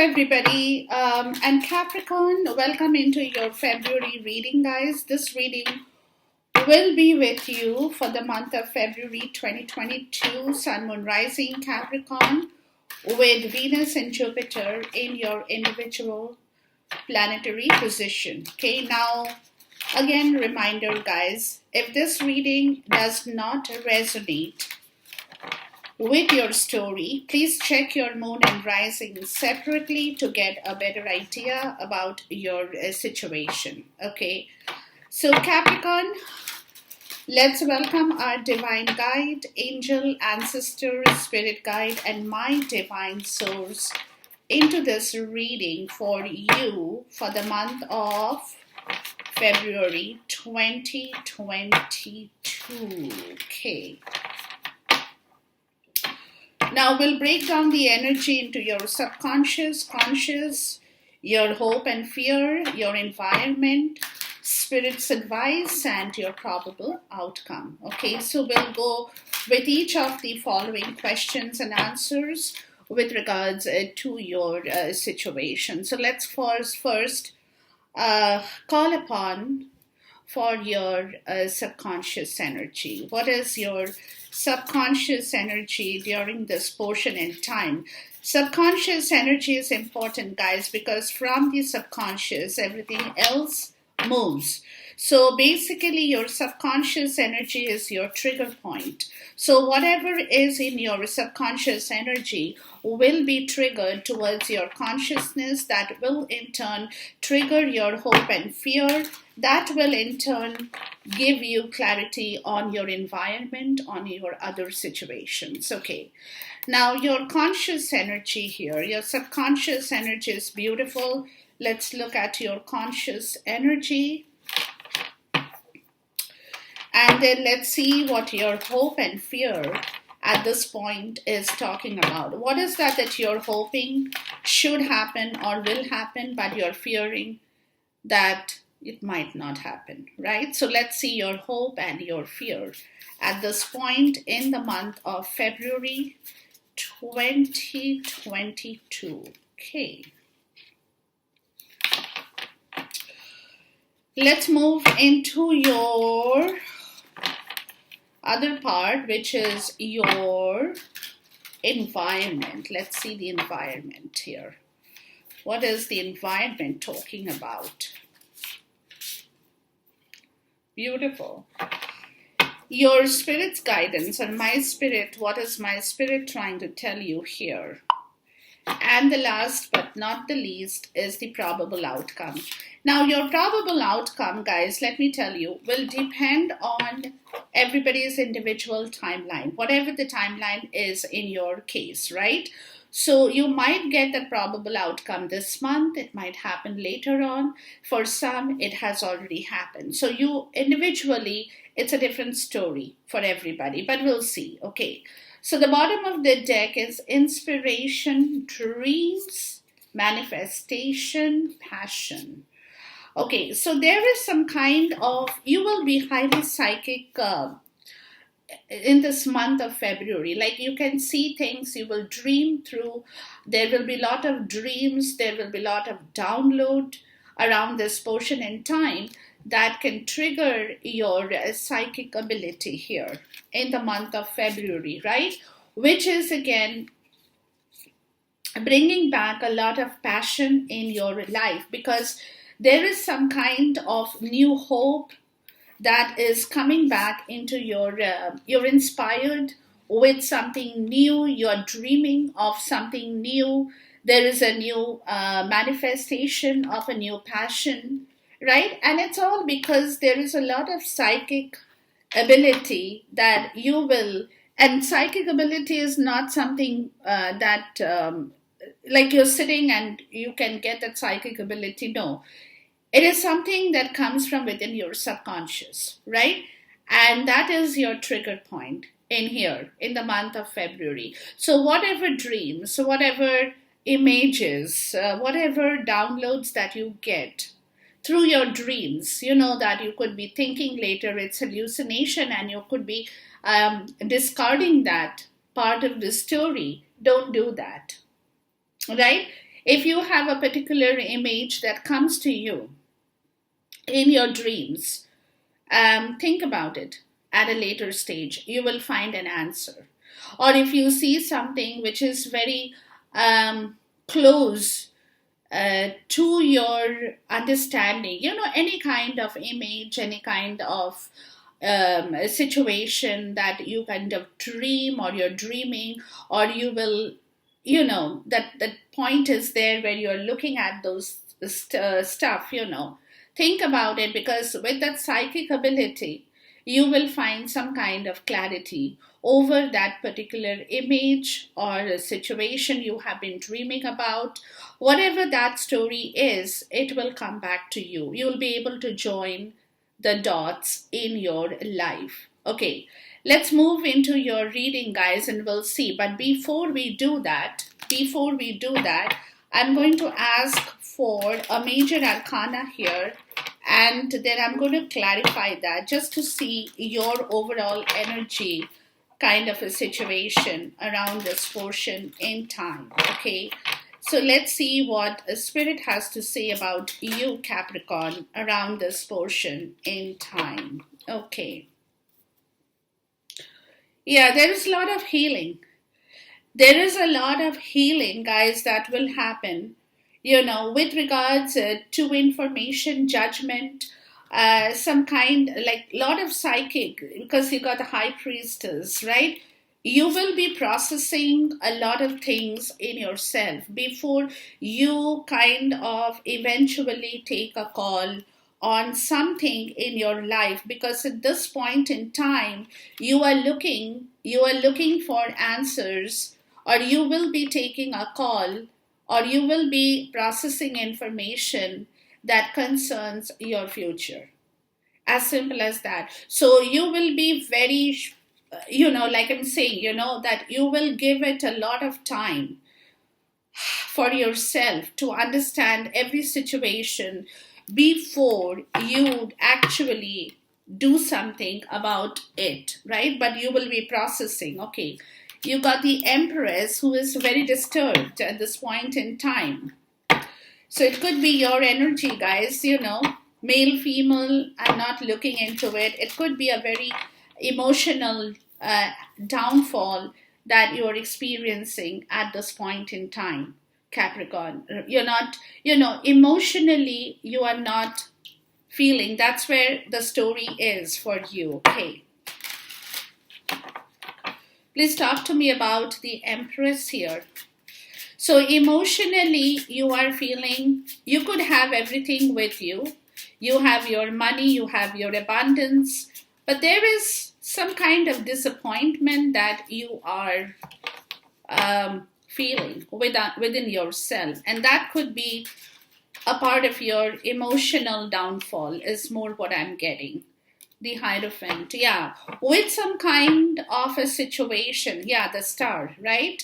everybody. And Capricorn, welcome into your February reading, guys. This reading will be with you for the month of February 2022, Sun, Moon, Rising, Capricorn, with Venus and Jupiter in your individual planetary position. Okay, now, again, reminder, guys, if this reading does not resonate with your story, please check your moon and rising separately to get a better idea about your situation. Okay, so Capricorn, let's welcome our divine guide, angel, ancestor, spirit guide, and my divine source into this reading for you for the month of February 2022. Okay. Now we'll break down the energy into your subconscious, conscious, your hope and fear, your environment, spirit's advice, and your probable outcome. Okay, so we'll go with each of the following questions and answers with regards to your situation. So let's first call upon for your subconscious energy. What is your subconscious energy during this portion in time? Subconscious energy is important, guys, because from the subconscious, everything else moves. So basically, your subconscious energy is your trigger point. So whatever is in your subconscious energy will be triggered towards your consciousness, that will in turn trigger your hope and fear. That will in turn give you clarity on your environment, on your other situations. Okay. Now your conscious energy here, your subconscious energy is beautiful. Let's look at your conscious energy. And then let's see what your hope and fear at this point is talking about. What is that you're hoping should happen or will happen, but you're fearing that it might not happen, right? So let's see your hope and your fear at this point in the month of February 2022. Okay. Let's move into your other part, which is your environment. Let's see the environment here. What is the environment talking about? Beautiful. Your spirit's guidance and my spirit, what is my spirit trying to tell you here? And the last but not the least is the probable outcome. Now, your probable outcome, guys, let me tell you, will depend on everybody's individual timeline, whatever the timeline is in your case, right? So you might get the probable outcome this month. It might happen later on. For some, it has already happened. So you individually, it's a different story for everybody, but we'll see. Okay. So the bottom of the deck is inspiration, dreams, manifestation, passion. Okay, so there is some kind of, you will be highly psychic in this month of February. Like you can see things, you will dream through. There will be a lot of dreams. There will be a lot of download around this portion in time that can trigger your psychic ability here in the month of February, right? Which is again bringing back a lot of passion in your life, because there is some kind of new hope that is coming back into you're inspired with something new, you're dreaming of something new, there is a new manifestation of a new passion, right? And it's all because there is a lot of psychic ability that you will, and psychic ability is not something that like you're sitting and you can get that psychic ability. No, it is something that comes from within your subconscious, right? And that is your trigger point in here in the month of February. So whatever dreams, whatever images, whatever downloads that you get through your dreams, you know that you could be thinking later it's hallucination and you could be discarding that part of the story. Don't do that, right? If you have a particular image that comes to you in your dreams, think about it at a later stage. You will find an answer. Or if you see something which is very close to your understanding, any kind of image, any kind of a situation that you kind of dream or you're dreaming, or you will, that point is there where you're looking at those stuff, think about it, because with that psychic ability, you will find some kind of clarity over that particular image or a situation you have been dreaming about. Whatever that story is, it will come back to you. You'll be able to join the dots in your life. Okay, let's move into your reading, guys, and we'll see. But before we do that, I'm going to ask for a major arcana here, and then I'm going to clarify that just to see your overall energy kind of a situation around this portion in time. Okay, so let's see what Spirit has to say about you, Capricorn, around this portion in time. Okay. Yeah, there is a lot of healing. There is a lot of healing, guys, that will happen, with regards to information, judgment, some kind, like a lot of psychic, because you got the High Priestess, right? You will be processing a lot of things in yourself before you kind of eventually take a call on something in your life, because at this point in time you are looking for answers, or you will be taking a call, or you will be processing information that concerns your future. As simple as that. So you will be very, like I'm saying, that you will give it a lot of time for yourself to understand every situation before you actually do something about it, right? But you will be processing. Okay, you got the Empress, who is very disturbed at this point in time. So it could be your energy, guys, male, female, I'm not looking into it. It could be a very emotional downfall that you're experiencing at this point in time, Capricorn. You're not, emotionally, you are not feeling. That's where the story is for you. Okay. Please talk to me about the Empress here. So emotionally, you are feeling you could have everything with you. You have your money, you have your abundance, but there is some kind of disappointment that you are feeling within yourself. And that could be a part of your emotional downfall, is more what I'm getting. The Hierophant, yeah. With some kind of a situation, yeah, the Star, right?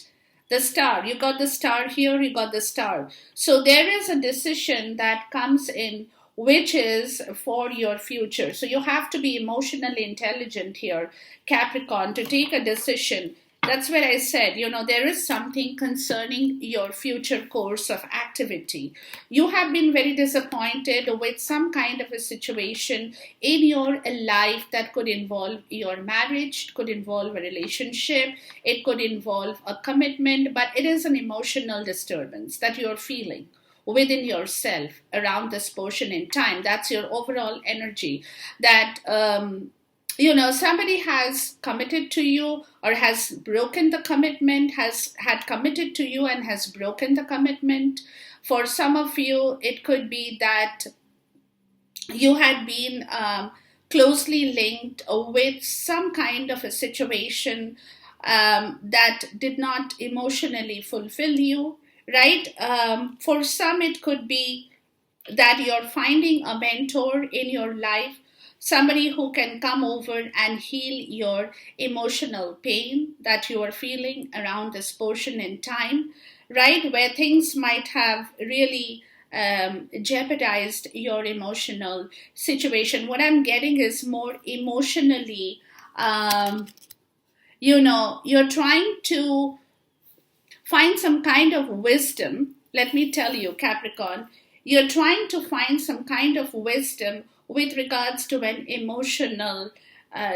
The Star, you got the Star here, you got the Star. So there is a decision that comes in which is for your future. So you have to be emotionally intelligent here, Capricorn, to take a decision. That's where I said, there is something concerning your future course of activity. You have been very disappointed with some kind of a situation in your life that could involve your marriage, it could involve a relationship, it could involve a commitment, but it is an emotional disturbance that you're feeling within yourself around this portion in time. That's your overall energy, that somebody has committed to you or has broken the commitment, had committed to you and has broken the commitment. For some of you, it could be that you had been closely linked with some kind of a situation that did not emotionally fulfill you, right? For some, it could be that you're finding a mentor in your life, somebody who can come over and heal your emotional pain that you are feeling around this portion in time, right? Where things might have really jeopardized your emotional situation. What I'm getting is more emotionally, you're trying to find some kind of wisdom let me tell you, Capricorn, you're trying to find some kind of wisdom with regards to an emotional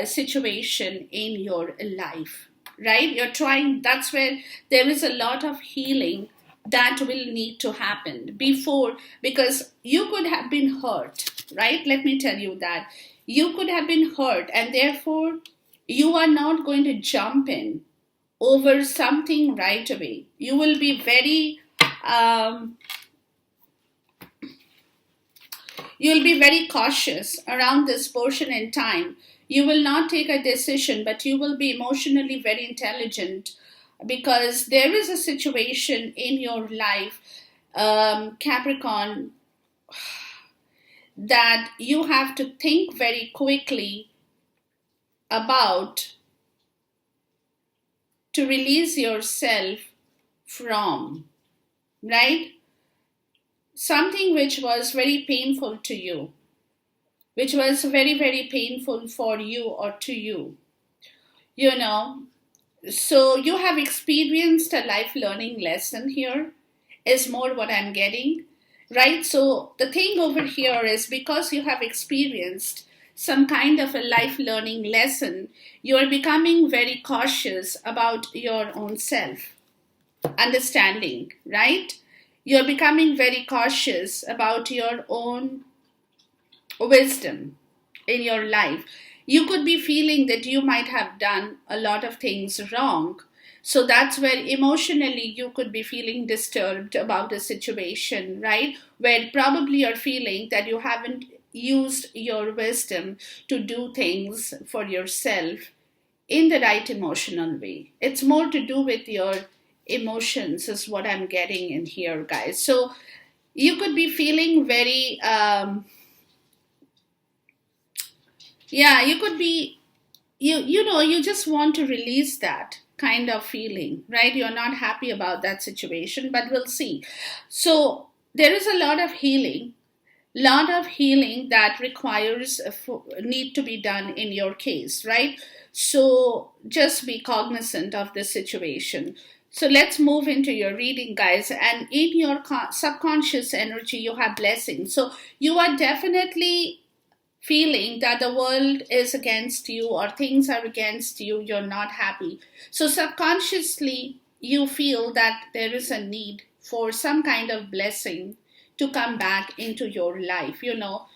situation in your life, right? You're trying, that's where there is a lot of healing that will need to happen before, because you could have been hurt, right? Let me tell you that. You could have been hurt, and therefore you are not going to jump in over something right away. You will be um, you'll be very cautious around this portion in time. You will not take a decision, but you will be emotionally very intelligent, because there is a situation in your life, Capricorn, that you have to think very quickly about to release yourself from, right? Something which was very painful to you, which was very, very painful for you or to you, you know. So you have experienced a life learning lesson here, is more what I'm getting, right? So the thing over here is, because you have experienced some kind of a life learning lesson, you are becoming very cautious about your own self understanding, right? You're becoming very cautious about your own wisdom in your life. You could be feeling that you might have done a lot of things wrong. So that's where emotionally you could be feeling disturbed about the situation, right? Where probably you're feeling that you haven't used your wisdom to do things for yourself in the right emotional way. It's more to do with your emotions, is what I'm getting in here, guys. So you could be feeling very, you could be, you just want to release that kind of feeling, right? You're not happy about that situation, but we'll see. So there is a lot of healing that requires need to be done in your case, right? So just be cognizant of the situation. So let's move into your reading, guys. And in your subconscious energy, you have blessings. So you are definitely feeling that the world is against you or things are against you. You're not happy. So subconsciously, you feel that there is a need for some kind of blessing to come back into your life. You're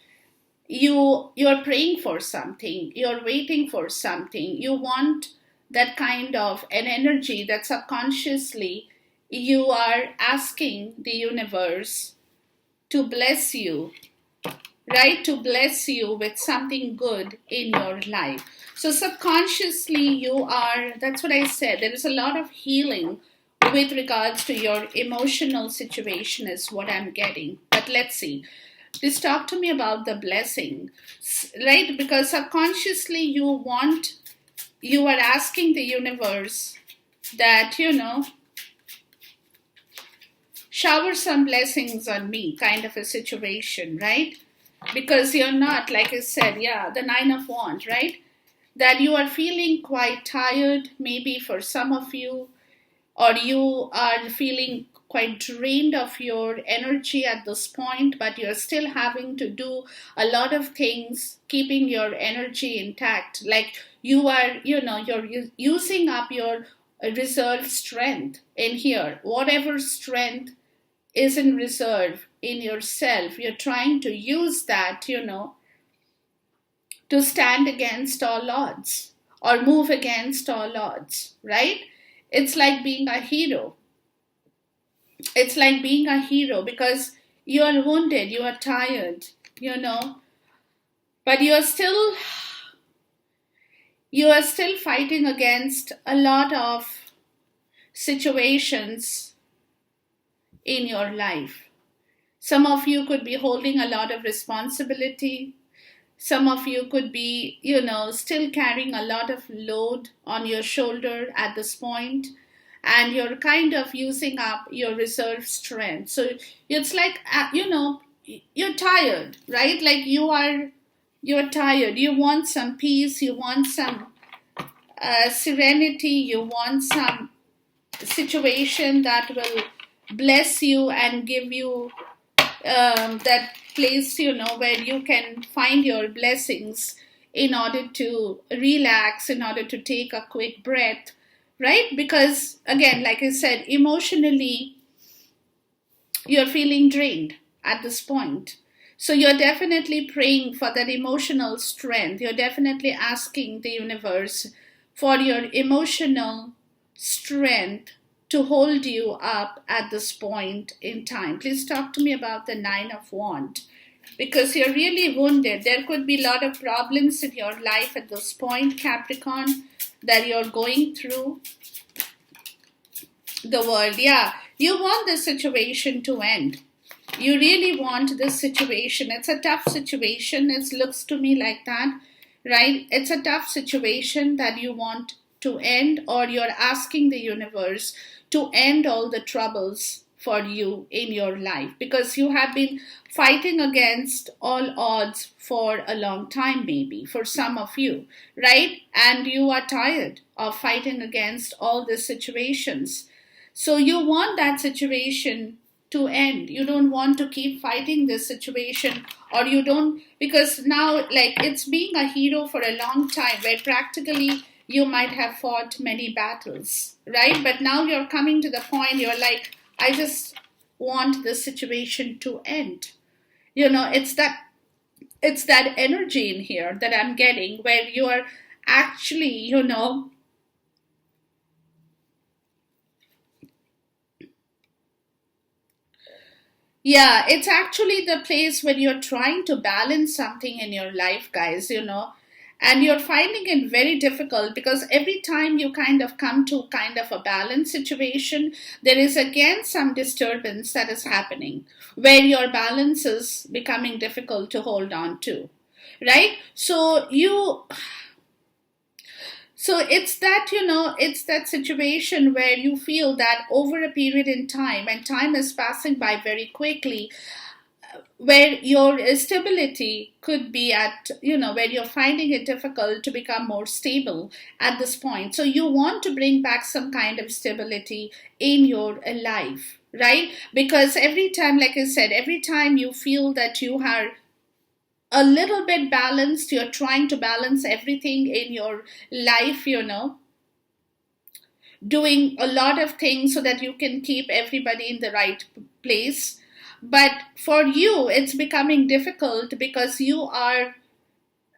praying for something, you're waiting for something, you want that kind of an energy that subconsciously you are asking the universe to bless you, right? To bless you with something good in your life. So subconsciously that's what I said, there is a lot of healing with regards to your emotional situation, is what I'm getting. But let's see. Please talk to me about the blessing, right? Because subconsciously you are asking the universe that, shower some blessings on me, kind of a situation, right? Because you're not, like I said, the 9 of Wands, right? That you are feeling quite tired, maybe for some of you, or you are feeling quite drained of your energy at this point, but you're still having to do a lot of things, keeping your energy intact. Like you're using up your reserve strength in here. Whatever strength is in reserve in yourself, you're trying to use that, to stand against all odds or move against all odds, right? It's like being a hero. It's like being a hero because you are wounded, you are tired, but you are still fighting against a lot of situations in your life. Some of you could be holding a lot of responsibility. Some of you could be, still carrying a lot of load on your shoulder at this point, and you're kind of using up your reserve strength. So it's like, you're tired, right? Like you're tired. You want some peace. You want some serenity. You want some situation that will bless you and give you that place, where you can find your blessings in order to relax, in order to take a quick breath, right? Because again, like I said, emotionally, you're feeling drained at this point. So you're definitely praying for that emotional strength. You're definitely asking the universe for your emotional strength to hold you up at this point in time. Please talk to me about the Nine of Wands, because you're really wounded. There could be a lot of problems in your life at this point, Capricorn, that you're going through. The world, yeah, you want this situation to end. You really want this situation. It's a tough situation. It looks to me like that, right? It's a tough situation that you want to end, or you're asking the universe to end all the troubles for you in your life, because you have been fighting against all odds for a long time, maybe for some of you, right? And you are tired of fighting against all the situations. So you want that situation to end. You don't want to keep fighting this situation, or you don't, because now, like, it's being a hero for a long time, where practically you might have fought many battles, right? But now you're coming to the point, you're like, I just want this situation to end. It's that energy in here that I'm getting, where you are actually, yeah, it's actually the place where you're trying to balance something in your life, guys, and you're finding it very difficult, because every time you kind of come to kind of a balance situation, there is again some disturbance that is happening, where your balance is becoming difficult to hold on to, right? So it's that situation where you feel that over a period in time, and time is passing by very quickly, where your stability could be at, where you're finding it difficult to become more stable at this point. So you want to bring back some kind of stability in your life, right? Because every time, like I said, every time you feel that you are a little bit balanced, you're trying to balance everything in your life, doing a lot of things so that you can keep everybody in the right place. But for you, it's becoming difficult, because you are,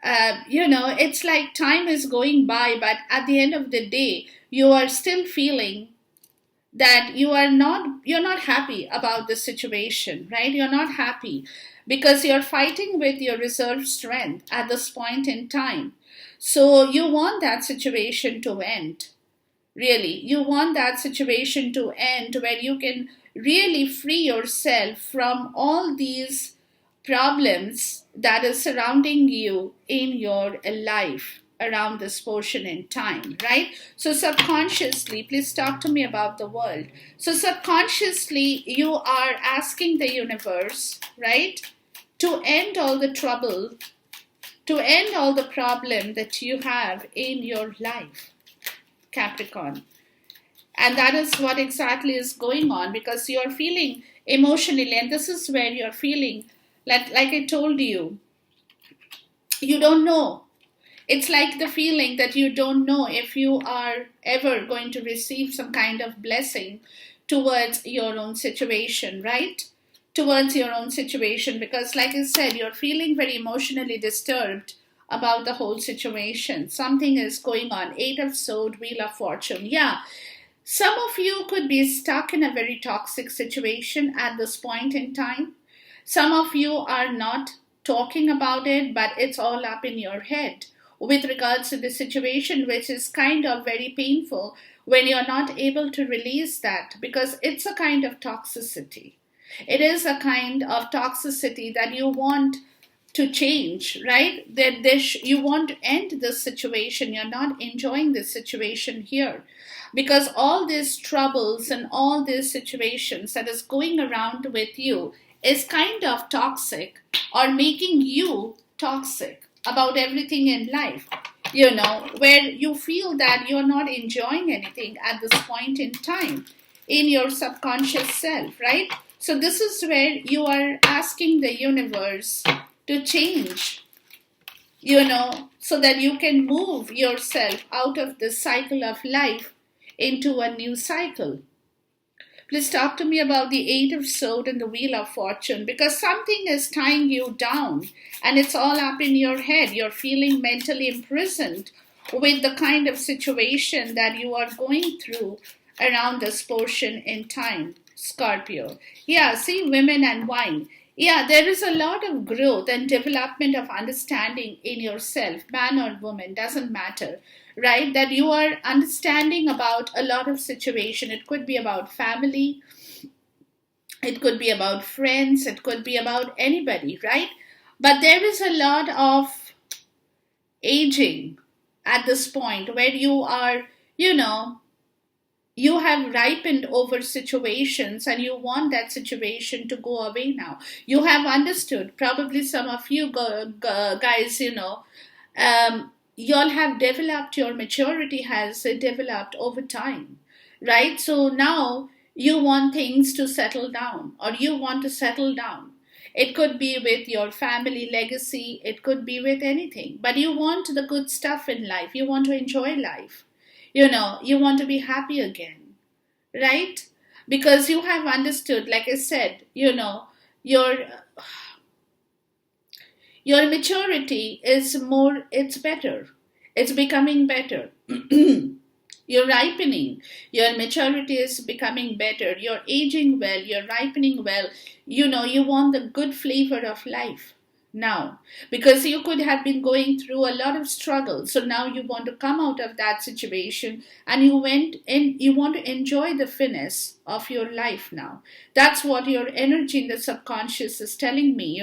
it's like time is going by, but at the end of the day, you are still feeling that you're not happy about the situation, right? You're not happy because you're fighting with your reserve strength at this point in time. So you want that situation to end. Really, you want that situation to end, where you can really free yourself from all these problems that is surrounding you in your life around this portion in time, right? So subconsciously, please talk to me about the world. So subconsciously, you are asking the universe, right, to end all the trouble, to end all the problem that you have in your life, Capricorn. And that is what exactly is going on, because you're feeling emotionally, and this is where you're feeling like I told you, you don't know. It's like the feeling that you don't know if you are ever going to receive some kind of blessing towards your own situation, right? Towards your own situation, because like I said, you're feeling very emotionally disturbed about the whole situation. Something is going on. Eight of Swords, Wheel of Fortune. Yeah, some of you could be stuck in a very toxic situation at this point in time. Some of you are not talking about it, but it's all up in your head with regards to the situation, which is kind of very painful when you're not able to release that, because it's a kind of toxicity. It is a kind of toxicity that you want to change, right? That you want to end this situation. You're not enjoying this situation here, because all these troubles and all these situations that is going around with you is kind of toxic, or making you toxic about everything in life, where you feel that you're not enjoying anything at this point in time. in your subconscious self, right? So this is where you are asking the universe to change, so that you can move yourself out of this cycle of life into a new cycle. Please talk to me about the Eight of Swords and the Wheel of Fortune, because something is tying you down and it's all up in your head. You're feeling mentally imprisoned with the kind of situation that you are going through around this portion in time, Scorpio. Yeah, see, women and wine. Yeah, there is a lot of growth and development of understanding in yourself, man or woman, doesn't matter, right? That you are understanding about a lot of situation. It could be about family, it could be about friends, it could be about anybody, right? But there is a lot of aging at this point where you are, you have ripened over situations and you want that situation to go away now. You have understood, probably some of you guys, y'all have developed, your maturity has developed over time, right? So now you want things to settle down, or you want to settle down. It could be with your family legacy, it could be with anything, but you want the good stuff in life, you want to enjoy life, you want to be happy again, right? Because you have understood, like I said, your your maturity is more, it's better, it's becoming better. You're ripening, your maturity is becoming better, you're aging well, you're ripening well. You want the good flavor of life now, because you could have been going through a lot of struggle. So now you want to come out of that situation and you want to enjoy the finesse of your life now. That's what your energy in the subconscious is telling me.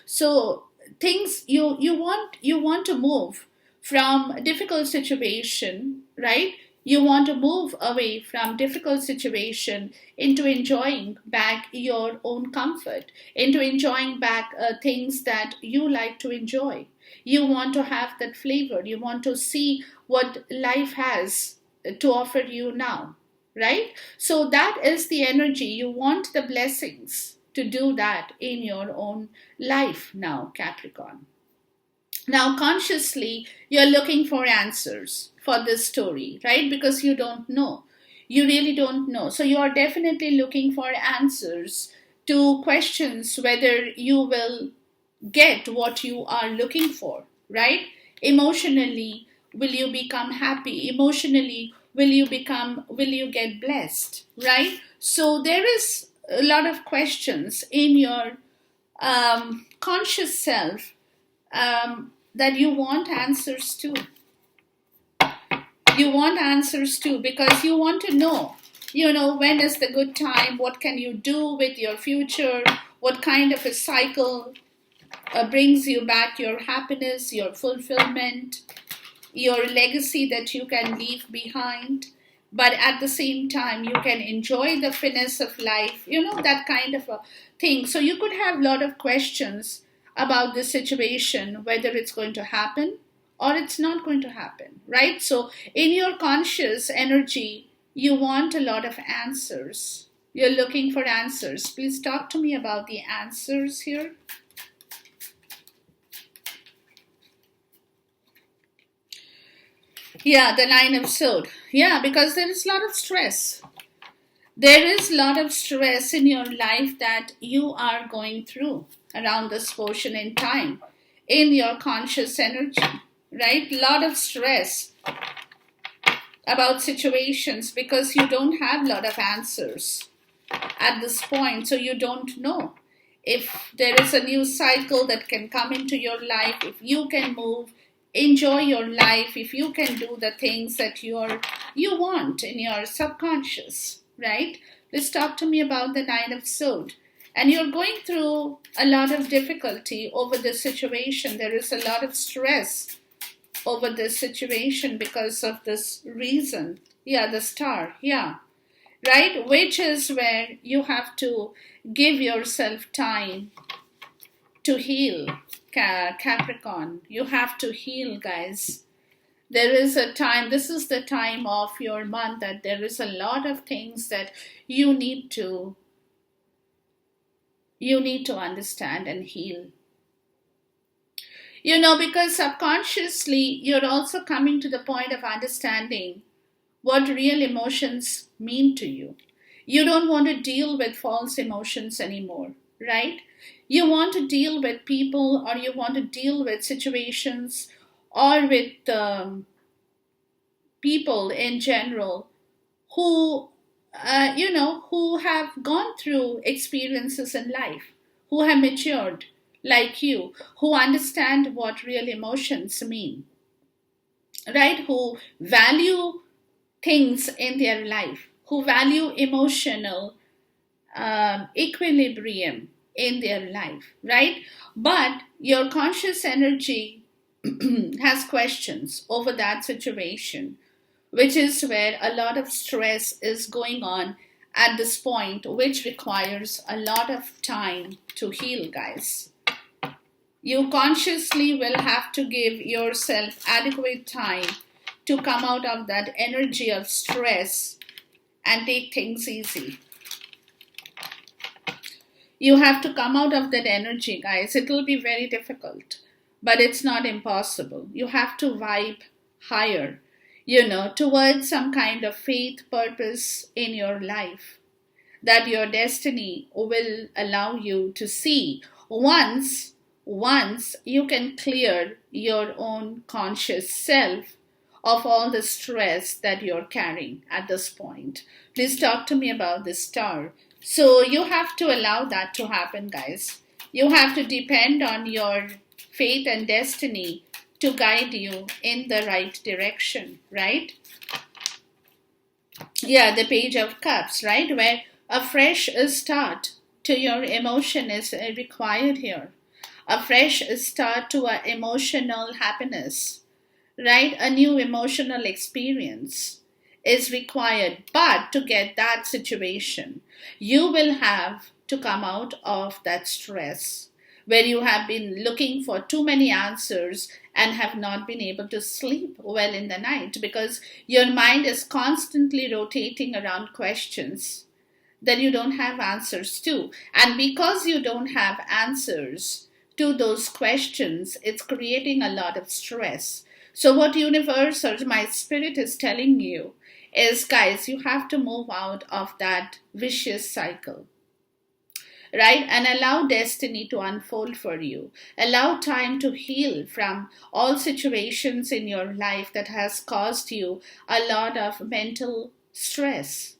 So things, you want to move from a difficult situation, right? You want to move away from difficult situation into enjoying back your own comfort, into enjoying back things that you like to enjoy. You want to have that flavor. You want to see what life has to offer you now, right? So that is the energy. You want the blessings to do that in your own life now, Capricorn. Now, consciously, you're looking for answers for this story, right? Because you don't know. You really don't know. So, you are definitely looking for answers to questions whether you will get what you are looking for, right? Emotionally, will you become happy? Emotionally, will you get blessed, right? So, there is a lot of questions in your conscious self that you want answers to. You want answers to, because you want to know, when is the good time, what can you do with your future, what kind of a cycle brings you back your happiness, your fulfillment, your legacy that you can leave behind. But at the same time, you can enjoy the finesse of life, that kind of a thing. So you could have a lot of questions about this situation, whether it's going to happen or it's not going to happen, right? So in your conscious energy, you want a lot of answers. You're looking for answers. Please talk to me about the answers here. Yeah, the Nine of Swords. Yeah, because there is a lot of stress. There is a lot of stress in your life that you are going through around this portion in time, in your conscious energy, right? A lot of stress about situations because you don't have a lot of answers at this point. So you don't know if there is a new cycle that can come into your life, if you can move, enjoy your life, if you can do the things that you want in your subconscious, right? Let's talk to me about the Nine of Swords. And you're going through a lot of difficulty over this situation. There is a lot of stress over this situation because of this reason. Yeah, the star. Yeah, right? Which is where you have to give yourself time to heal, Capricorn. You have to heal, guys. There is a time, this is the time of your month that there is a lot of things that you need to understand and heal. Because subconsciously you're also coming to the point of understanding what real emotions mean to you. You don't want to deal with false emotions anymore, right? You want to deal with people, or you want to deal with situations, or with people in general who, who have gone through experiences in life, who have matured like you, who understand what real emotions mean, right? Who value things in their life, who value emotional equilibrium in their life, right? But your conscious energy has questions over that situation, which is where a lot of stress is going on at this point, which requires a lot of time to heal, guys. You consciously will have to give yourself adequate time to come out of that energy of stress and take things easy. You have to come out of that energy, guys. It will be very difficult, but it's not impossible. You have to vibe higher, towards some kind of faith purpose in your life that your destiny will allow you to see once you can clear your own conscious self of all the stress that you're carrying at this point. Please talk to me about this star. So you have to allow that to happen, guys. You have to depend on your faith and destiny to guide you in the right direction, right? Yeah, the Page of Cups, right? Where a fresh start to your emotion is required here. A fresh start to our emotional happiness, right? A new emotional experience is required. But to get that situation, you will have to come out of that stress where you have been looking for too many answers and have not been able to sleep well in the night because your mind is constantly rotating around questions that you don't have answers to. And because you don't have answers to those questions, it's creating a lot of stress. So, what universe or my spirit is telling you is, guys, you have to move out of that vicious cycle, right? And allow destiny to unfold for you. Allow time to heal from all situations in your life that has caused you a lot of mental stress,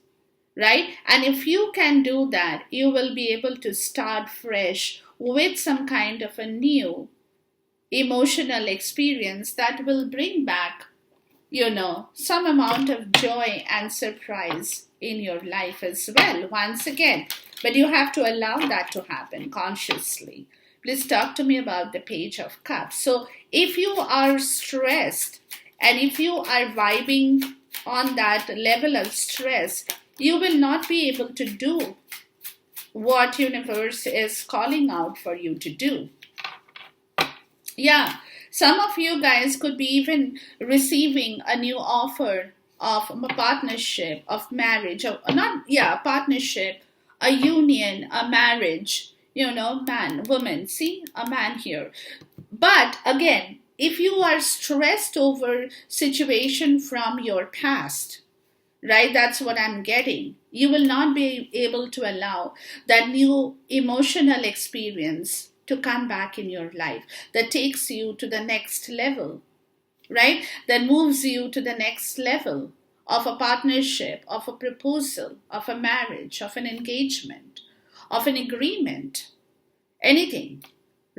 right? And if you can do that, you will be able to start fresh with some kind of a new emotional experience that will bring back, some amount of joy and surprise in your life as well, once again. But you have to allow that to happen consciously. Please talk to me about the Page of Cups. So, if you are stressed and if you are vibing on that level of stress, you will not be able to do what universe is calling out for you to do. Yeah, some of you guys could be even receiving a new offer of a partnership, of marriage, of not, yeah, partnership, a union, a marriage, man, woman, see, a man here. But again, if you are stressed over situation from your past, right, that's what I'm getting. You will not be able to allow that new emotional experience to come back in your life that takes you to the next level, right? That moves you to the next level of a partnership, of a proposal, of a marriage, of an engagement, of an agreement, anything,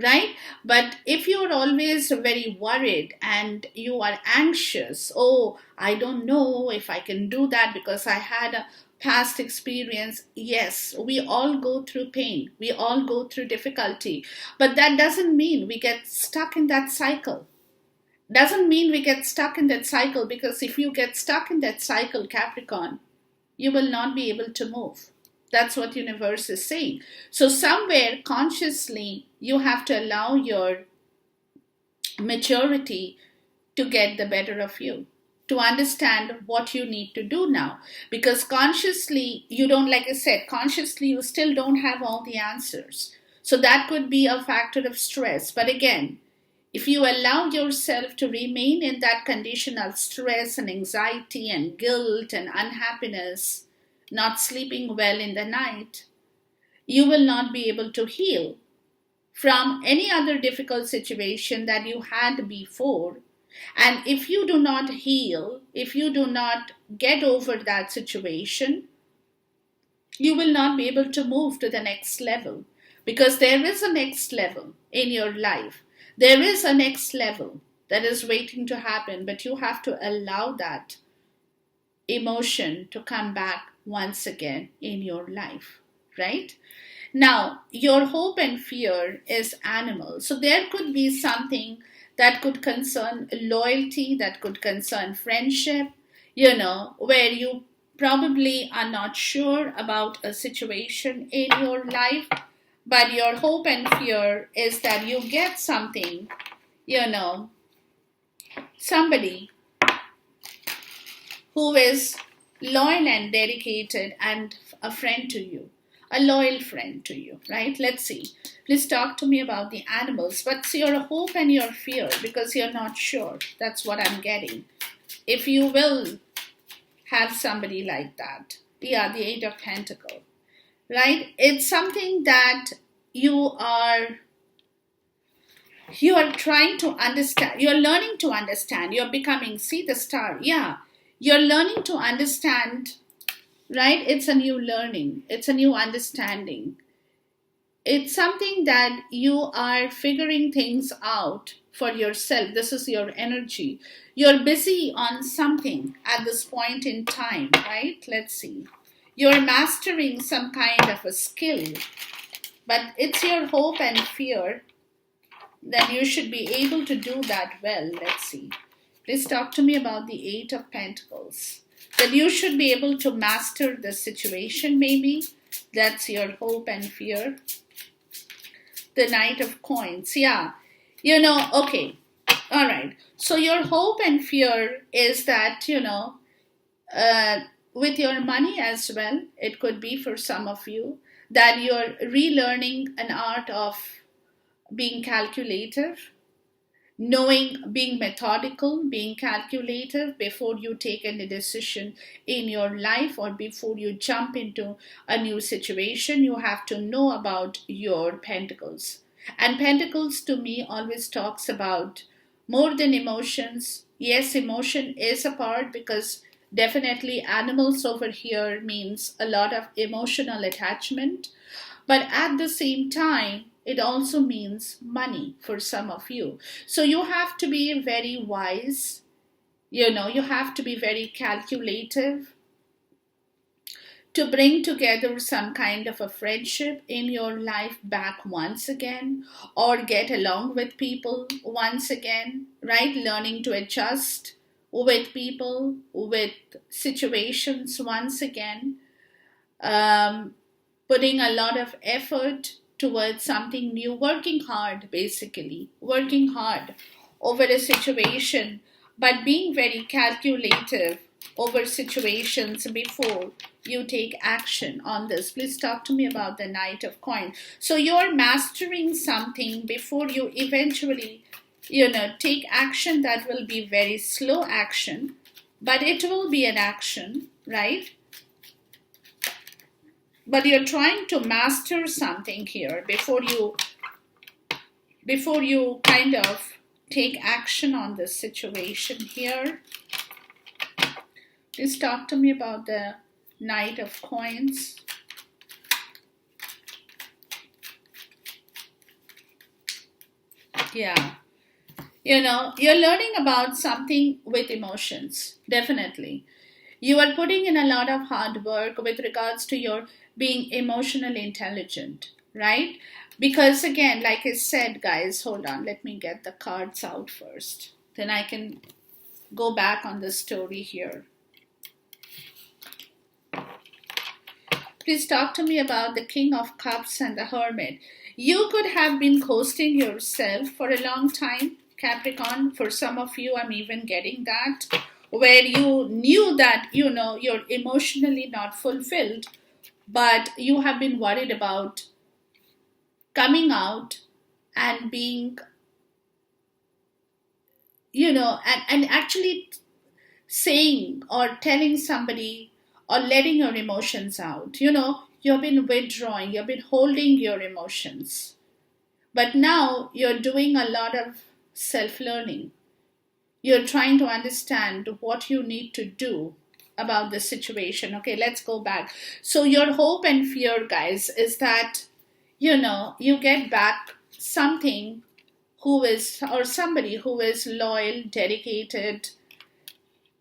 right? But if you're always very worried and you are anxious, oh, I don't know if I can do that because I had a past experience. Yes, we all go through pain, we all go through difficulty, but that doesn't mean we get stuck in that cycle. Doesn't mean we get stuck in that cycle, because if you get stuck in that cycle, Capricorn, you will not be able to move. That's what universe is saying. So somewhere consciously you have to allow your maturity to get the better of you, to understand what you need to do now. Because consciously, you don't, like I said, consciously, you still don't have all the answers. So that could be a factor of stress. But again, if you allow yourself to remain in that condition of stress and anxiety and guilt and unhappiness, not sleeping well in the night, you will not be able to heal from any other difficult situation that you had before. And if you do not heal, if you do not get over that situation, you will not be able to move to the next level. Because there is a next level in your life. There is a next level that is waiting to happen, but you have to allow that emotion to come back once again in your life, right? Now, your hope and fear is animal. So there could be something that could concern loyalty, that could concern friendship, where you probably are not sure about a situation in your life, but your hope and fear is that you get something, somebody who is loyal and dedicated and a friend to you, a loyal friend to you, right? Let's see. Please talk to me about the animals. What's your hope and your fear? Because you're not sure. That's what I'm getting. If you will have somebody like that. Yeah, the Eight of Pentacles. Right? It's something that you are trying to understand. You're learning to understand. You're becoming, see the star. Yeah. You're learning to understand, right? It's a new learning. It's a new understanding. It's something that you are figuring things out for yourself. This is your energy. You're busy on something at this point in time, right? Let's see. You're mastering some kind of a skill, but it's your hope and fear that you should be able to do that well. Let's see. Please talk to me about the Eight of Pentacles. That you should be able to master the situation, maybe. That's your hope and fear. The Knight of Coins. Yeah. Okay. All right. So your hope and fear is that, with your money as well, it could be for some of you, that you're relearning an art of being calculative, being methodical, being calculative before you take any decision in your life or before you jump into a new situation. You have to know about your pentacles. And pentacles to me always talks about more than emotions. Yes, emotion is a part, because definitely animals over here means a lot of emotional attachment. But at the same time, it also means money for some of you. So you have to be very wise. You have to be very calculative to bring together some kind of a friendship in your life back once again, or get along with people once again, right? Learning to adjust with people, with situations once again. Putting a lot of effort towards something new, working hard, basically, working hard over a situation, but being very calculative over situations before you take action on this. Please talk to me about the Knight of Coins. So you're mastering something before you eventually, take action. That will be very slow action, but it will be an action, right? But you're trying to master something here before you kind of take action on this situation here. Please talk to me about the Knight of Coins. Yeah. You're learning about something with emotions, definitely. You are putting in a lot of hard work with regards to your being emotionally intelligent, right? Because again, like I said, guys, hold on, let me get the cards out first. Then I can go back on the story here. Please talk to me about the King of Cups and the Hermit. You could have been coasting yourself for a long time. Capricorn. For some of you, I'm even getting that, where you knew that, you're emotionally not fulfilled, but you have been worried about coming out and being, and actually saying or telling somebody or letting your emotions out. You've been withdrawing, you've been holding your emotions. But now you're doing a lot of self learning. You're trying to understand what you need to do about the situation. Okay, let's go back. So, your hope and fear, guys, is that, you get back something who is, or somebody who is loyal, dedicated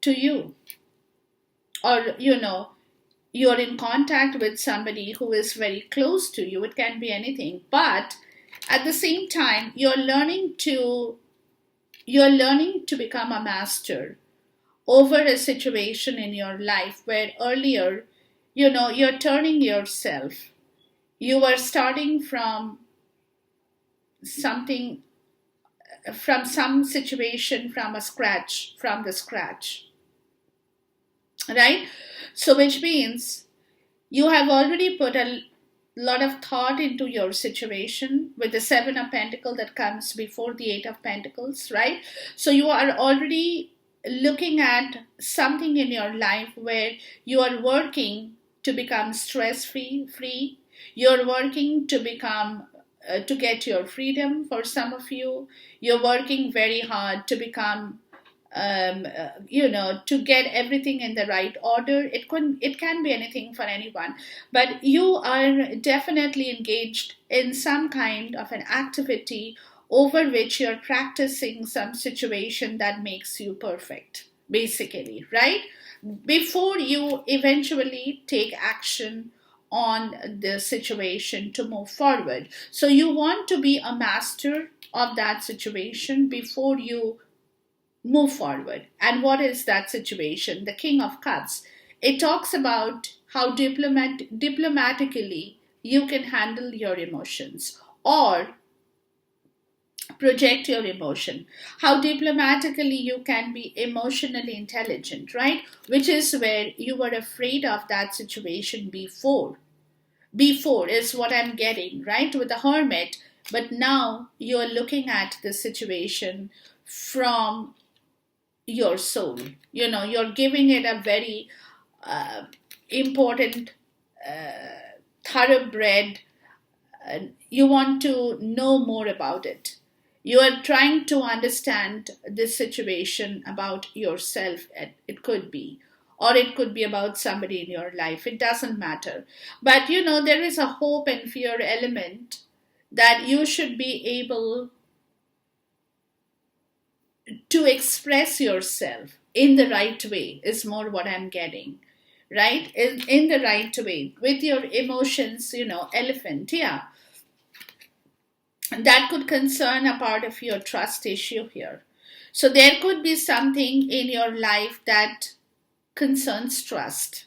to you. Or, you're in contact with somebody who is very close to you. It can be anything. But at the same time, you're learning to become a master over a situation in your life where earlier, you're turning yourself. You were starting from something, from some situation, from the scratch, right? So, which means you have already put a lot of thought into your situation with the Seven of Pentacles that comes before the Eight of Pentacles, right? So you are already looking at something in your life where you are working to become stress free. You're working to become to get your freedom. For some of you, you're working very hard to become, to get everything in the right order. It can be anything for anyone, but you are definitely engaged in some kind of an activity over which you're practicing some situation that makes you perfect, basically, right? Before you eventually take action on the situation to move forward. So you want to be a master of that situation before you move forward. And what is that situation? The King of Cups. It talks about how diplomatically you can handle your emotions or project your emotion, how diplomatically you can be emotionally intelligent, right? Which is where you were afraid of that situation before is what I'm getting, right, with the Hermit. But now you're looking at the situation from your soul. You're giving it a very uh, important, thoroughbred. You want to know more about it. You are trying to understand this situation about yourself. It could be, or it could be about somebody in your life. It doesn't matter. But there is a hope and fear element that you should be able to express yourself in the right way, is more what I'm getting, right? In the right way with your emotions. Elephant, yeah, that could concern a part of your trust issue here. So there could be something in your life that concerns trust,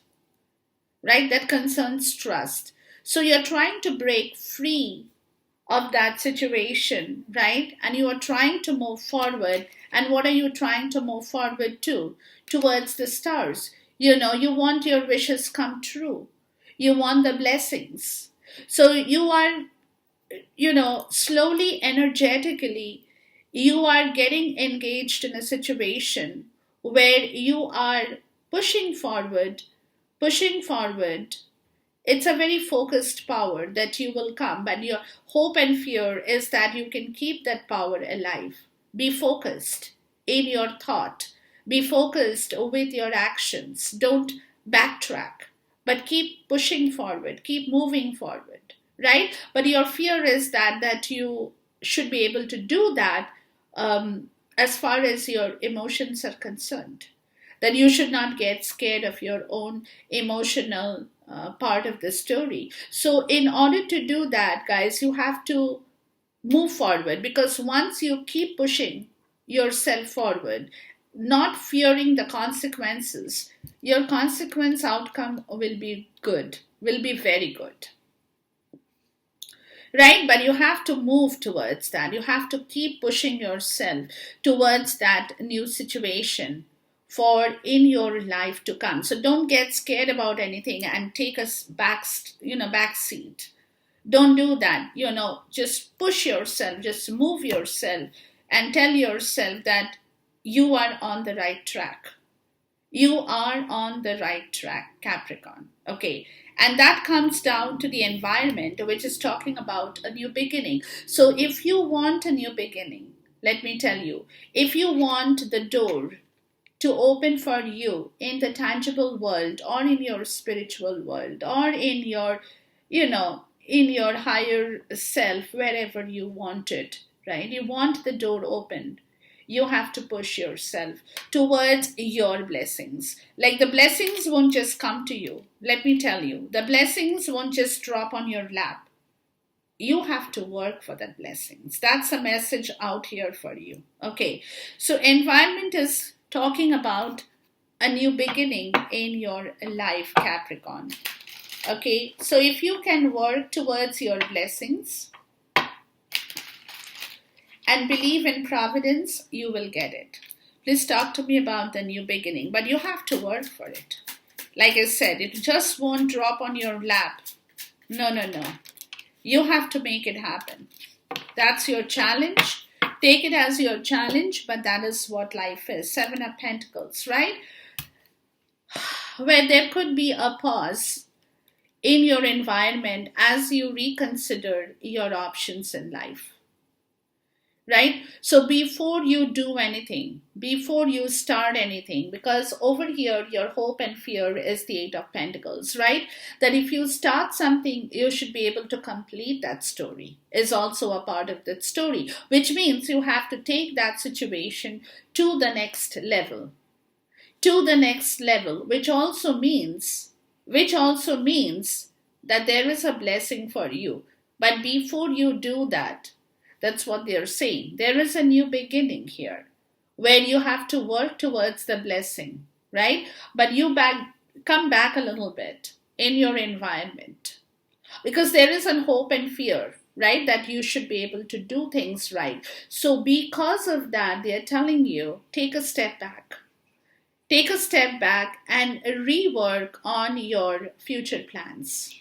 right? That concerns trust. So you're trying to break free of that situation, right? And you are trying to move forward. And what are you trying to move forward to? Towards the stars. You want your wishes come true. You want the blessings. So you are, slowly, energetically, you are getting engaged in a situation where you are pushing forward, pushing forward. It's a very focused power that you will come, but your hope and fear is that you can keep that power alive. Be focused in your thought, be focused with your actions. Don't backtrack, but keep pushing forward, keep moving forward, right? But your fear is that you should be able to do that, as far as your emotions are concerned, that you should not get scared of your own emotional part of the story. So, in order to do that, guys, you have to move forward, because once you keep pushing yourself forward, not fearing the consequences, your consequence outcome will be good, will be very good. right? But you have to move towards that. You have to keep pushing yourself towards that new situation for in your life to come. So don't get scared about anything and take a back seat. Don't do that. Just push yourself, just move yourself, and tell yourself that you are on the right track. You are on the right track, Capricorn. Okay. And that comes down to the environment, which is talking about a new beginning. So if you want a new beginning, let me tell you, if you want the door to open for you in the tangible world or in your spiritual world or in your, in your higher self, wherever you want it, right? You want the door open. You have to push yourself towards your blessings. Like the blessings won't just come to you. Let me tell you, the blessings won't just drop on your lap. You have to work for the blessings. That's a message out here for you. Okay. So environment is talking about a new beginning in your life, Capricorn. Okay. So if you can work towards your blessings, and believe in providence, you will get it. Please talk to me about the new beginning, but you have to work for it. Like I said, it just won't drop on your lap. No. You have to make it happen. That's your challenge. Take it as your challenge, but that is what life is. 7 of Pentacles, right? Where there could be a pause in your environment as you reconsider your options in life. Right? So before you do anything, before you start anything, because over here your hope and fear is the 8 of Pentacles, right? That if you start something, you should be able to complete that story, is also a part of that story, which means you have to take that situation to the next level. To the next level, which also means that there is a blessing for you. But before you do that, that's what they're saying. There is a new beginning here where you have to work towards the blessing, right? But you come back a little bit in your environment because there is a hope and fear, right? That you should be able to do things right. So because of that, they're telling you, take a step back. Take a step back and rework on your future plans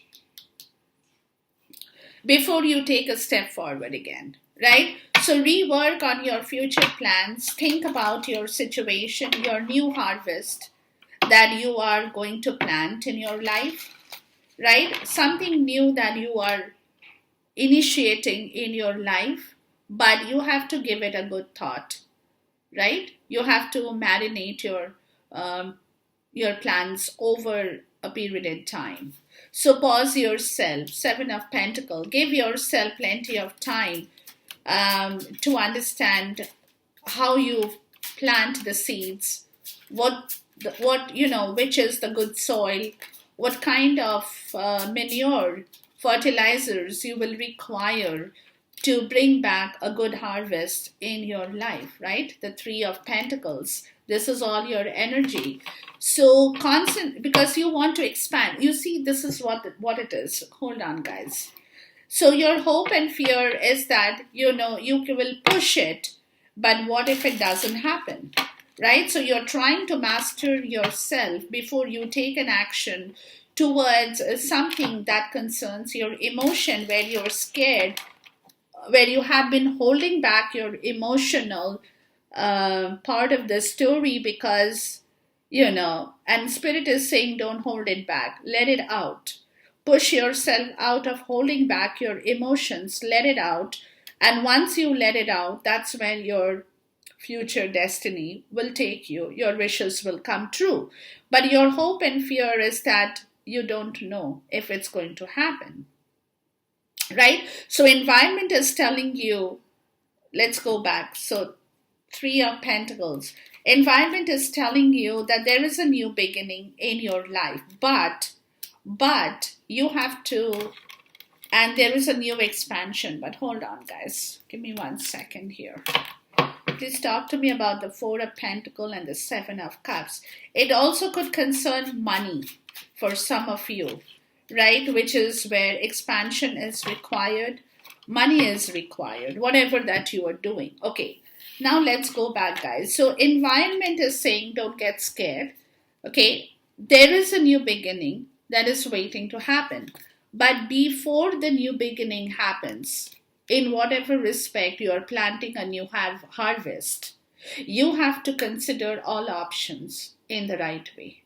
before you take a step forward again. Right? So rework on your future plans. Think about your situation, your new harvest that you are going to plant in your life. Right? Something new that you are initiating in your life, but you have to give it a good thought. Right? You have to marinate your plans over a period of time. So pause yourself. 7 of Pentacles. Give yourself plenty of time to understand how you plant the seeds, which is the good soil, what kind of manure, fertilizers you will require to bring back a good harvest in your life, right? The 3 of Pentacles. This is all your energy. So constant, because you want to expand. You see, this is what it is. Hold on, guys. So your hope and fear is that, you will push it, but what if it doesn't happen, right? So you're trying to master yourself before you take an action towards something that concerns your emotion, where you're scared, where you have been holding back your emotional part of the story because, and Spirit is saying, don't hold it back, let it out. Push yourself out of holding back your emotions. Let it out. And once you let it out, that's when your future destiny will take you. Your wishes will come true. But your hope and fear is that you don't know if it's going to happen. Right? So environment is telling you, let's go back. So 3 of Pentacles. Environment is telling you that there is a new beginning in your life. But you have to, and there is a new expansion. But hold on, guys. Give me 1 second here. Please talk to me about the 4 of Pentacles and the 7 of Cups. It also could concern money for some of you, right? Which is where expansion is required. Money is required, whatever that you are doing. Okay, now let's go back, guys. So, environment is saying don't get scared. Okay, there is a new beginning that is waiting to happen. But before the new beginning happens, in whatever respect you are planting a new harvest, you have to consider all options in the right way,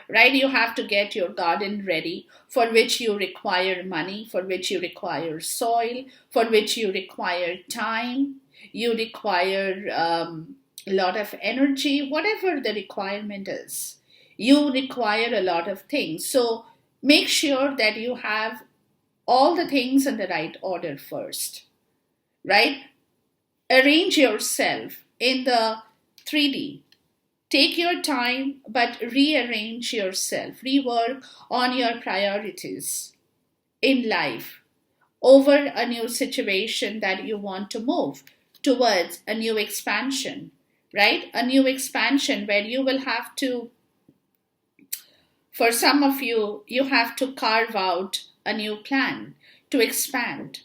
right? You have to get your garden ready, for which you require money, for which you require soil, for which you require time, you require a lot of energy, whatever the requirement is. You require a lot of things. So make sure that you have all the things in the right order first, right? Arrange yourself in the 3D. Take your time, but rearrange yourself, rework on your priorities in life over a new situation that you want to move towards a new expansion, right? A new expansion where you will have to, for some of you, you have to carve out a new plan to expand,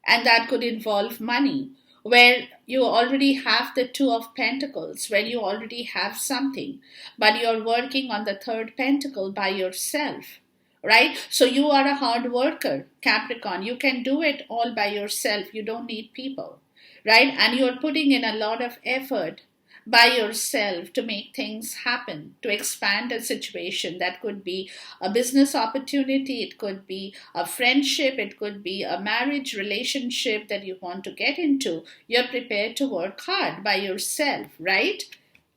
and that could involve money, where you already have the Two of Pentacles, where you already have something, but you're working on the third pentacle by yourself, right? So you are a hard worker, Capricorn. You can do it all by yourself. You don't need people, right? And you're putting in a lot of effort by yourself to make things happen, to expand a situation. That could be a business opportunity, it could be a friendship, it could be a marriage relationship that you want to get into. You're prepared to work hard by yourself, right?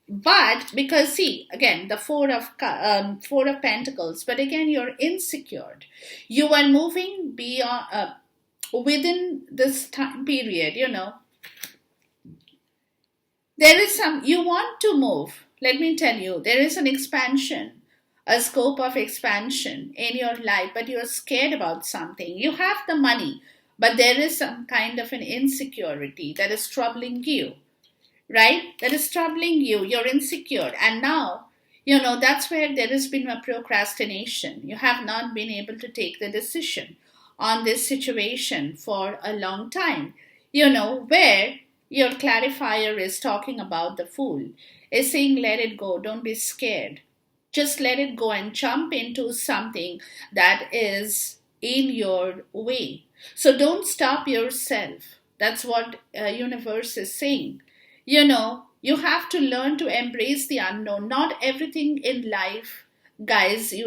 But because, see, again, the four of Pentacles, but again, you're insecure. You are moving beyond, within this time period, there is you want to move. Let me tell you, there is an expansion, a scope of expansion in your life, but you're scared about something. You have the money, but there is some kind of an insecurity that is troubling you, right? That is troubling you. You're insecure. And now, that's where there has been a procrastination. You have not been able to take the decision on this situation for a long time, where your clarifier is talking about the Fool, is saying let it go, don't be scared. Just let it go and jump into something that is in your way. So don't stop yourself. That's what universe is saying. You have to learn to embrace the unknown. Not everything in life, guys, You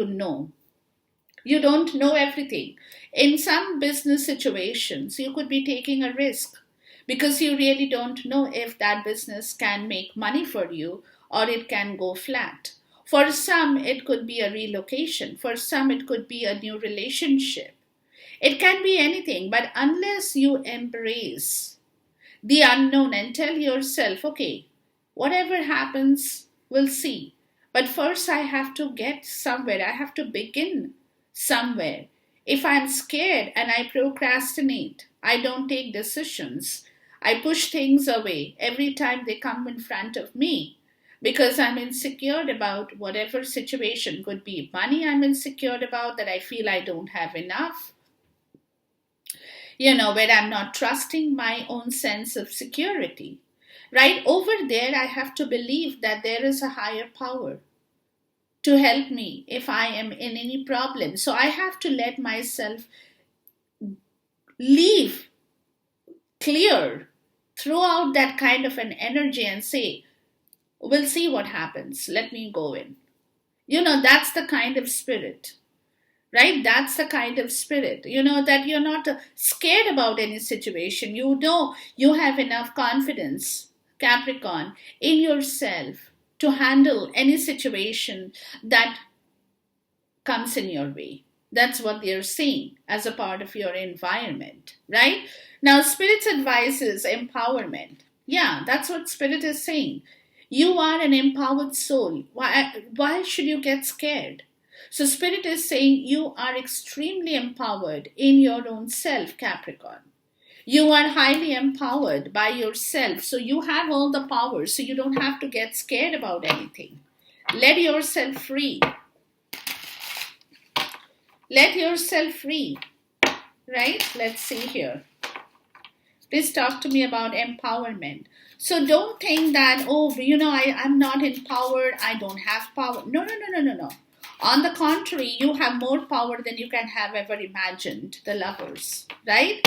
don't know everything. In some business situations, you could be taking a risk, because you really don't know if that business can make money for you or it can go flat. For some, it could be a relocation. For some, it could be a new relationship. It can be anything, but unless you embrace the unknown and tell yourself, okay, whatever happens, we'll see. But first, I have to get somewhere. I have to begin somewhere. If I'm scared and I procrastinate, I don't take decisions, I push things away every time they come in front of me, because I'm insecure about whatever situation. Could be money I'm insecure about, that I feel I don't have enough, where I'm not trusting my own sense of security, right? Over there, I have to believe that there is a higher power to help me if I am in any problem. So I have to let myself leave clear throughout that kind of an energy and say, we'll see what happens. Let me go in. That's the kind of spirit, right? That's the kind of spirit, that you're not scared about any situation. You have enough confidence, Capricorn, in yourself to handle any situation that comes in your way. That's what they're saying as a part of your environment, right? Now, Spirit's advice is empowerment. Yeah, that's what Spirit is saying. You are an empowered soul. Why should you get scared? So, Spirit is saying you are extremely empowered in your own self, Capricorn. You are highly empowered by yourself. So, you have all the power. So, you don't have to get scared about anything. Let yourself free. Let yourself free, right? Let's see here. Please talk to me about empowerment. So don't think that, oh, I'm not empowered, I don't have power. No, no, no, no, no, no. On the contrary, you have more power than you can have ever imagined, the lovers, right?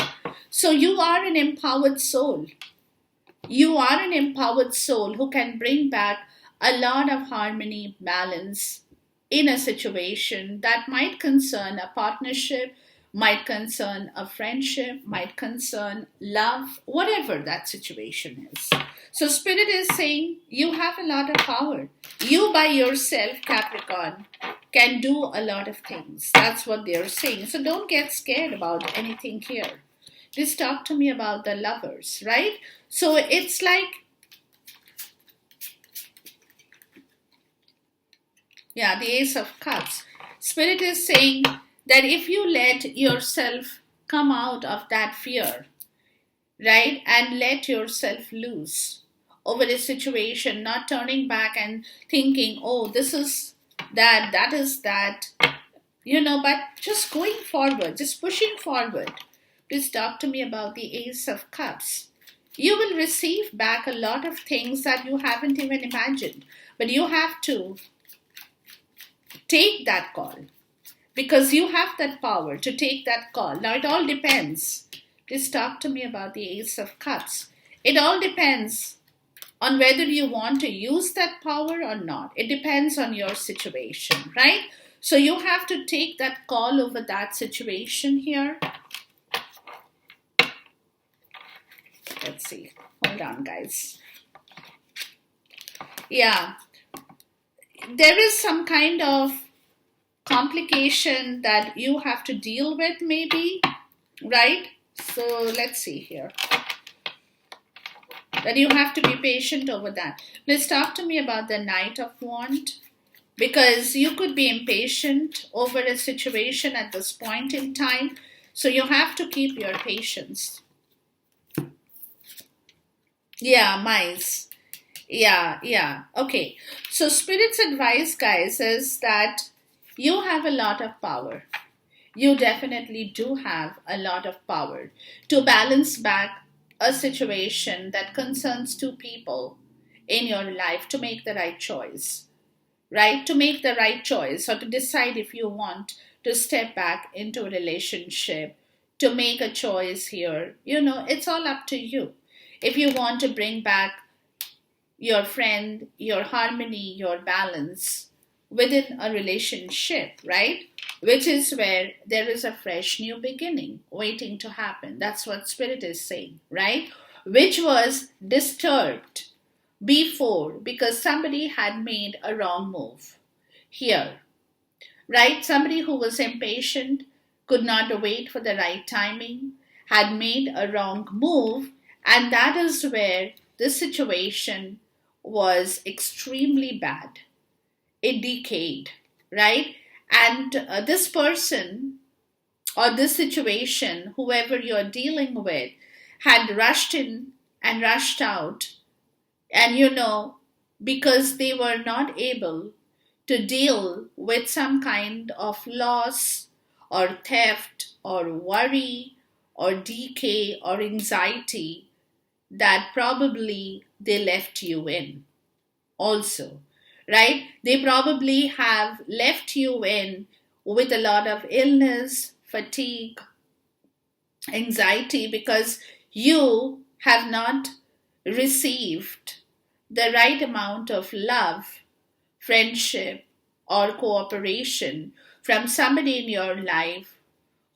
So you are an empowered soul. You are an empowered soul who can bring back a lot of harmony, balance in a situation that might concern a partnership, might concern a friendship, might concern love, whatever that situation is. So, Spirit is saying you have a lot of power. You by yourself, Capricorn, can do a lot of things. That's what they're saying. So, don't get scared about anything here. Just talk to me about the lovers, right? So, it's like, yeah, the Ace of Cups. Spirit is saying that if you let yourself come out of that fear, right, and let yourself loose over a situation, not turning back and thinking, oh, this is that, that is that, but just going forward, just pushing forward. Please talk to me about the Ace of Cups. You will receive back a lot of things that you haven't even imagined, but you have to take that call because you have that power to take that call. Now, it all depends. Just talk to me about the Ace of Cups. It all depends on whether you want to use that power or not. It depends on your situation, right? So you have to take that call over that situation here. Let's see. Hold on, guys. Yeah. There is some kind of complication that you have to deal with, maybe, right? So let's see here. That you have to be patient over that. Let's talk to me about the Knight of Wands, because you could be impatient over a situation at this point in time. So you have to keep your patience. Yeah, mice. Yeah. Okay. So Spirit's advice, guys, is that you have a lot of power. You definitely do have a lot of power to balance back a situation that concerns two people in your life to make the right choice, right? To make the right choice or to decide if you want to step back into a relationship, to make a choice here. It's all up to you. If you want to bring back your friend, your harmony, your balance within a relationship, right? Which is where there is a fresh new beginning waiting to happen. That's what Spirit is saying, right? Which was disturbed before because somebody had made a wrong move here, right? Somebody who was impatient, could not wait for the right timing, had made a wrong move, and that is where the situation was extremely bad. It decayed, right? And this person or this situation, whoever you're dealing with, had rushed in and rushed out. And because they were not able to deal with some kind of loss or theft or worry or decay or anxiety that probably they left you in also, right? They probably have left you in with a lot of illness, fatigue, anxiety because you have not received the right amount of love, friendship, or cooperation from somebody in your life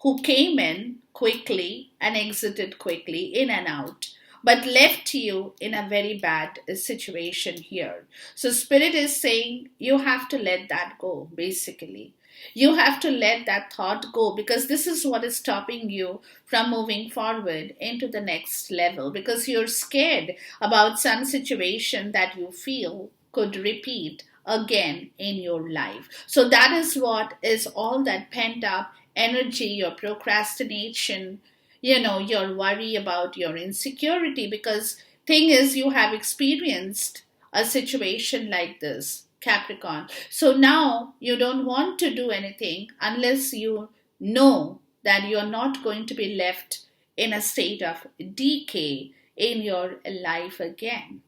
who came in quickly and exited quickly, in and out, but left you in a very bad situation here. So, Spirit is saying you have to let that go, basically. You have to let that thought go because this is what is stopping you from moving forward into the next level because you're scared about some situation that you feel could repeat again in your life. So, that is what is all that pent up energy, your procrastination, your worry about your insecurity, because thing is you have experienced a situation like this, Capricorn. So now you don't want to do anything unless you know that you're not going to be left in a state of decay in your life again.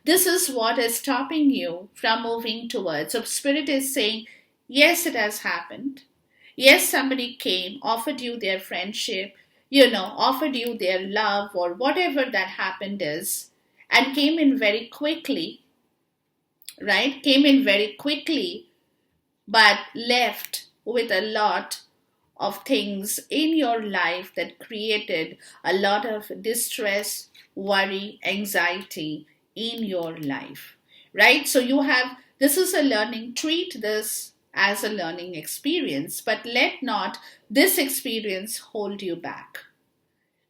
This is what is stopping you from moving towards. So Spirit is saying, yes, it has happened. Yes, somebody came, offered you their friendship, offered you their love or whatever that happened is, and came in very quickly, right? Came in very quickly, but left with a lot of things in your life that created a lot of distress, worry, anxiety in your life, right? So this is a learning, treat this as a learning experience, but let not this experience hold you back.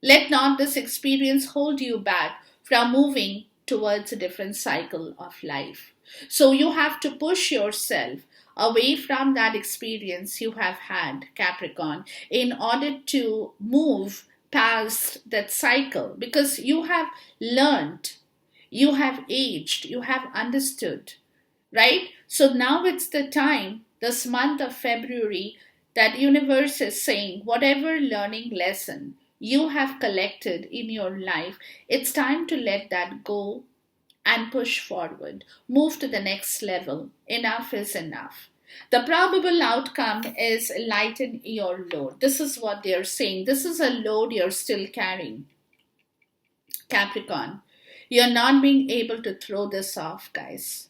Let not this experience hold you back from moving towards a different cycle of life. So you have to push yourself away from that experience you have had, Capricorn, in order to move past that cycle, because you have learned, you have aged, you have understood, right? So now it's the time, this month of February, that universe is saying whatever learning lesson you have collected in your life, it's time to let that go and push forward. Move to the next level. Enough is enough. The probable outcome is lighten your load. This is what they are saying. This is a load you're still carrying, Capricorn. You're not being able to throw this off, guys.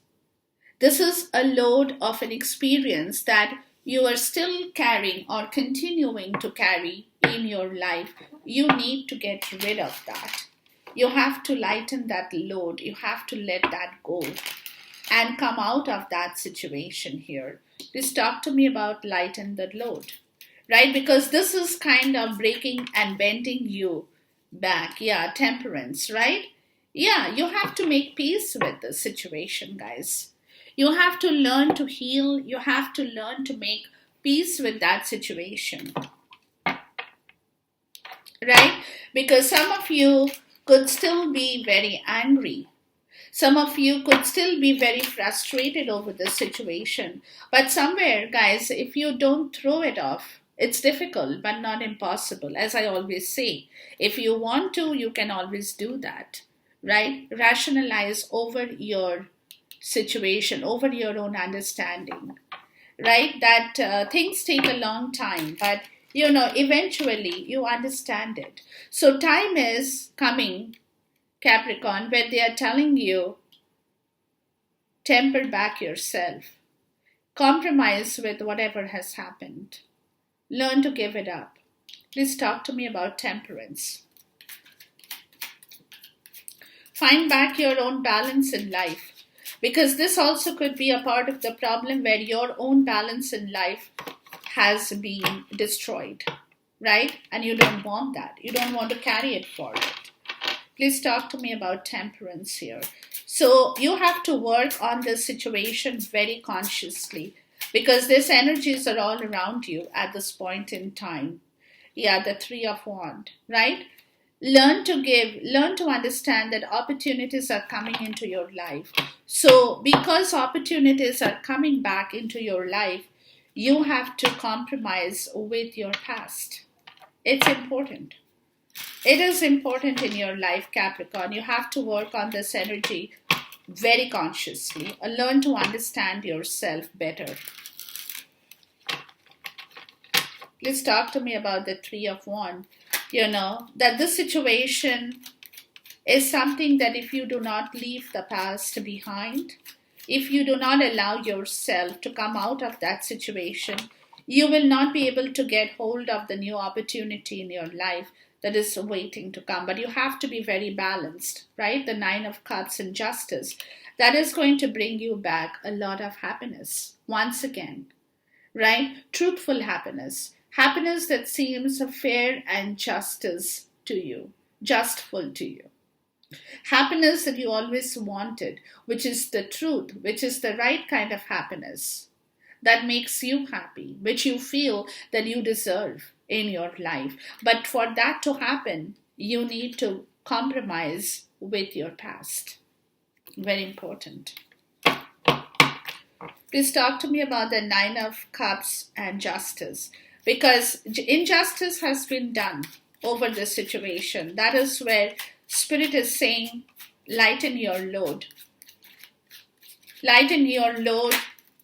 This is a load of an experience that you are still carrying or continuing to carry in your life. You need to get rid of that. You have to lighten that load. You have to let that go and come out of that situation here. Please talk to me about lighten the load, right? Because this is kind of breaking and bending you back. Yeah, temperance, right? Yeah, you have to make peace with the situation, guys. You have to learn to heal. You have to learn to make peace with that situation, right? Because some of you could still be very angry. Some of you could still be very frustrated over the situation. But somewhere, guys, if you don't throw it off, it's difficult, but not impossible. As I always say, if you want to, you can always do that, right? Rationalize over your situation, over your own understanding, right? That things take a long time, but eventually you understand it. So time is coming, Capricorn, where they are telling you, temper back yourself, compromise with whatever has happened, learn to give it up. Please talk to me about temperance. Find back your own balance in life, because this also could be a part of the problem where your own balance in life has been destroyed, right? And you don't want that. You don't want to carry it forward. Please talk to me about temperance here. So you have to work on this situation very consciously, because these energies are all around you at this point in time. Yeah, the Three of Wands, right? Learn to give, learn to understand that opportunities are coming into your life. So because opportunities are coming back into your life, you have to compromise with your past. It's important. It is important in your life, Capricorn. You have to work on this energy very consciously. Learn to understand yourself better. Please talk to me about the Three of Wands. That this situation is something that if you do not leave the past behind, if you do not allow yourself to come out of that situation, you will not be able to get hold of the new opportunity in your life that is waiting to come. But you have to be very balanced, right? The Nine of Cups and Justice. That is going to bring you back a lot of happiness once again, right? Truthful happiness. Happiness that seems fair and justice to you, justful to you. Happiness that you always wanted, which is the truth, which is the right kind of happiness that makes you happy, which you feel that you deserve in your life. But for that to happen, you need to compromise with your past. Very important. Please talk to me about the Nine of Cups and Justice. Because injustice has been done. over the situation. That is where Spirit is saying, lighten your load. Lighten your load,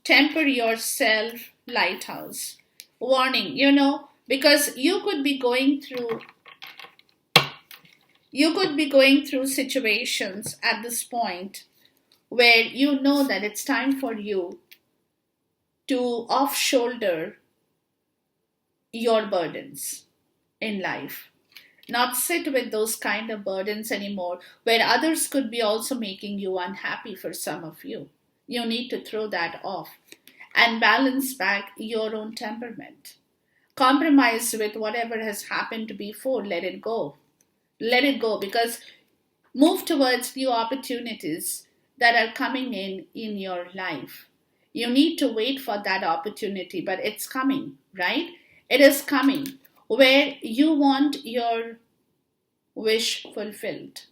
temper yourself, lighthouse. Warning, because you could be going through situations at this point where you know that it's time for you to off-shoulder your burdens in life. Not sit with those kind of burdens anymore, where others could be also making you unhappy for some of you. You need to throw that off and balance back your own temperament. Compromise with whatever has happened before. Let it go. Let it go, because move towards new opportunities that are coming in your life. You need to wait for that opportunity, but it's coming, right? It is coming, where you want your wish fulfilled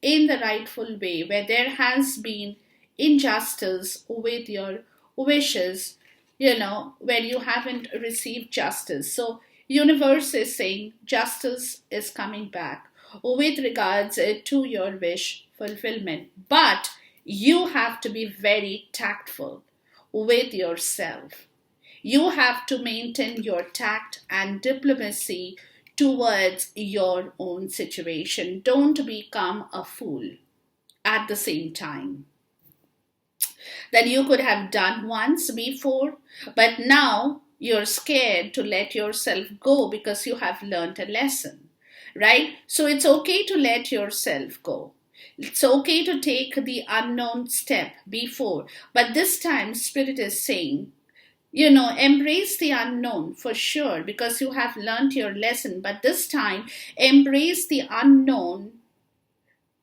in the rightful way, where there has been injustice with your wishes, where you haven't received justice. So universe is saying justice is coming back with regards to your wish fulfillment. But you have to be very tactful with yourself. You have to maintain your tact and diplomacy towards your own situation. Don't become a fool at the same time. That you could have done once before, but now you're scared to let yourself go because you have learned a lesson, right? So it's okay to let yourself go. It's okay to take the unknown step before, but this time Spirit is saying, embrace the unknown for sure, because you have learned your lesson. But this time, embrace the unknown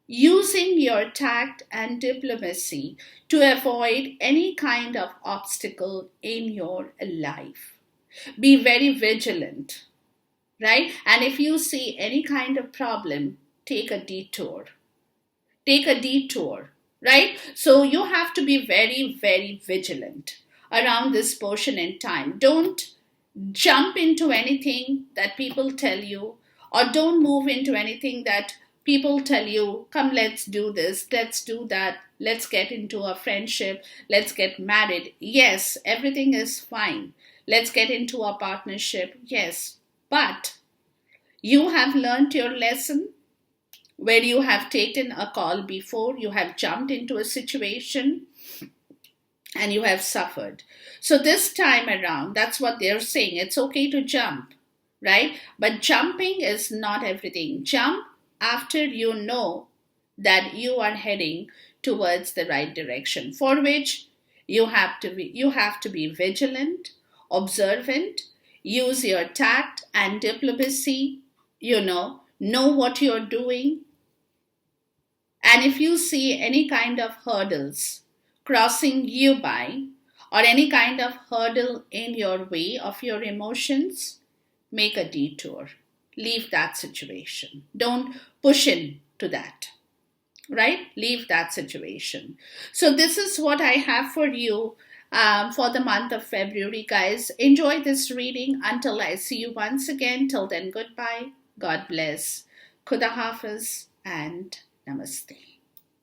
using your tact and diplomacy to avoid any kind of obstacle in your life. Be very vigilant, right? And if you see any kind of problem, take a detour. Take a detour, right? So you have to be very, very vigilant around this portion in time. Don't jump into anything that people tell you, or don't move into anything that people tell you, come, let's do this, let's do that, let's get into a friendship, let's get married. Yes, everything is fine. Let's get into a partnership. Yes, but you have learned your lesson, where you have taken a call before, you have jumped into a situation and you have suffered. So this time around, that's what they're saying. It's okay to jump, right? But jumping is not everything. Jump after you know that you are heading towards the right direction, for which you have to be vigilant, observant, use your tact and diplomacy, know what you're doing. And if you see any kind of hurdles crossing you by, or any kind of hurdle in your way of your emotions, make a detour. Leave that situation. Don't push into that, right? Leave that situation. So this is what I have for you for the month of February, guys. Enjoy this reading until I see you once again. Till then, goodbye. God bless. Khuda Hafiz and Namaste.